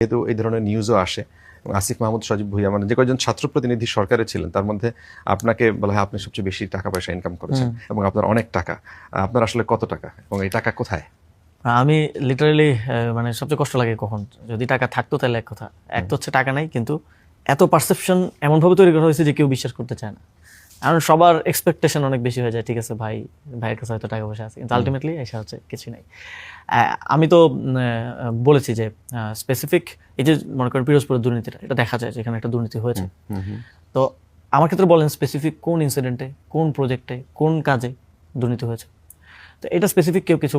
যেহেতু এই ধরনের নিউজও আসে, আসিফ মাহমুদ সজীব ভুঁইয়া মানে যে কয়েকজন ছাত্র প্রতিনিধি সরকারে ছিলেন তার মধ্যে আপনাকে বলা হয় আপনি সবচেয়ে বেশি টাকা পয়সা ইনকাম করেছেন এবং আপনার অনেক টাকা। আপনার আসলে কত টাকা এবং এই টাকা কোথায়? আমি লিটারালি মানে সবচেয়ে কষ্ট লাগে কখন যদি টাকা থাকতো তাহলে এক কথা, এক তো হচ্ছে টাকা নাই, কিন্তু এত পারসেপশন এমনভাবে তৈরি করা হয়েছে যে কেউ বিশ্বাস করতে চায় না। কারণ সবার এক্সপেকটেশন অনেক বেশি হয়ে যায়, ঠিক আছে ভাইয়ের কাছে হয়তো টাকা পয়সা আছে, কিন্তু আলটিমেটলি এসে হচ্ছে কিছু নাই। আমি তো বলেছি যে স্পেসিফিক এই যে মনে করেন পিরোজপুরের দুর্নীতিটা, এটা দেখা যায় যে এখানে একটা দুর্নীতি হয়েছে। তো আমার ক্ষেত্রে বলেন স্পেসিফিক কোন ইনসিডেন্টে, কোন প্রজেক্টে, কোন কাজে দুর্নীতি হয়েছে। তো এটা স্পেসিফিক কেউ কিছু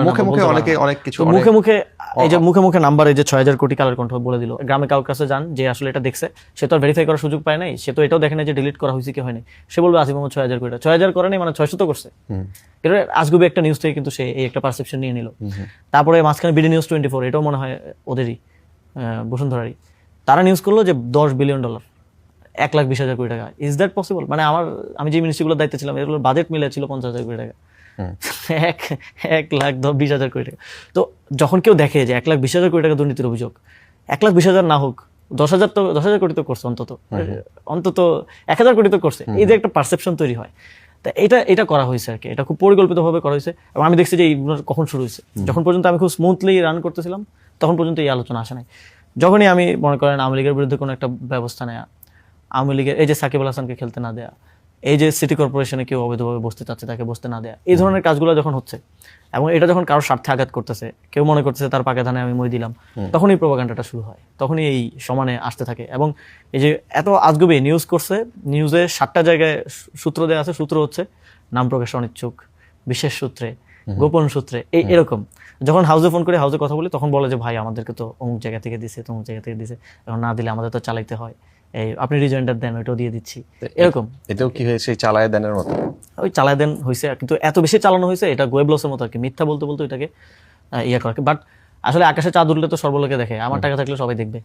মুখে মুখে অনেকে অনেক কিছু মুখে মুখে এই যে মুখে মুখে নাম্বার এই যে ৬,০০০ কোটি কালের কণ্ঠ বলে দিল, গ্রামে কারোর কাছে যান যে আসলে এটা দেখছে, সে তো আর ভেরিফাই করার সুযোগ পায় নাই, সে তো এটাও দেখে না যে ডিলিট করা হয়েছে কি হয়নি, সে বলবে আসিফ মাহমুদ ৬,০০০ কোটি, ৬,০০০ করে নাই মানে ৬০০ তো করছে। এটা আজগুবি একটা নিউজ থেকে কিন্তু সে এই একটা পারসেপশন নিয়ে নিল। তারপরে মাঝখানে বিডি নিউজ 24, এটাও মনে হয় ওদেরই বসুন্ধরারই, তারা নিউজ করলো যে $10 বিলিয়ন, 1,20,000 কোটি টাকা। Is that possible? মানে আমি যে মিনিস্ট্রিগুলোর দায়িত্বে ছিলাম এগুলোর বাজেট মিলে ছিল 50,000 কোটি টাকা, 1,20,000 কোটি টাকা। তো যখন কেউ দেখে যে 1,20,000 কোটি টাকা দুর্নীতির অভিযোগ, 1,20,000 না হোক 10,000 কোটি তো করছে, অন্তত 1,000 কোটি তো করছে, এই যে একটা পারসেপশন তৈরি হয়। তা এটা করা হয়েছে আর কি, এটা খুব পরিকল্পিতভাবে করা হয়েছে। এবং আমি দেখছি যে এইগুলো কখন শুরু হয়েছে, যখন পর্যন্ত আমি খুব স্মুথলি রান করতেছিলাম তখন পর্যন্ত এই আলোচনা আসে নাই। যখনই আমি মনে করেন আওয়ামী লীগের বিরুদ্ধে কোনো একটা ব্যবস্থা নেয়া, আওয়ামী লীগের এই যে সাকিব আল হাসানকে খেলতে না দেয়া, এই যে সিটি কর্পোরেশনে কেউ অবৈধভাবে বসতে চাচ্ছে তাকে বসতে না দেয়া, এই ধরনের কাজগুলো যখন হচ্ছে এবং এটা যখন কারোর স্বার্থে আঘাত করতেছে, কেউ মনে করতেছে তার পাকে ধানে আমি মই দিলাম, তখনই প্রোপাগান্ডাটা শুরু হয়, তখনই এই সমানে আসতে থাকে। এবং এই যে এত আজগুবি নিউজ করছে, নিউজে 7টা জায়গায় সূত্র দেওয়া আছে, সূত্র হচ্ছে নাম প্রকাশ অনিচ্ছুক, বিশেষ সূত্রে, গোপন সূত্রে, এরকম। যখন হাউসে ফোন করে হাউসে কথা বলি তখন বলে যে ভাই আমাদেরকে তো অমুক জায়গা থেকে দিছে, তমুক জায়গা থেকে দিছে, এখন না দিলে আমাদের তো চালাইতে হয়, এই আপনি রিজয়েন্ডার দেন ওইটাও দিয়ে দিচ্ছি, এরকম। এটাও কি হয়েছে চালায় দেনের মতো? ওই চালায় দেন হয়েছে, কিন্তু এত বেশি চালানো হয়েছে এটা গোয়েবলসের মতো আর কি, মিথ্যা বলতে বলতে এটাকে ইয়ে করে। বাট আসলে আকাশে চাঁদ উঠলে তো সর্বলোকে দেখে, আমার টাকা থাকলে সবাই দেখবে।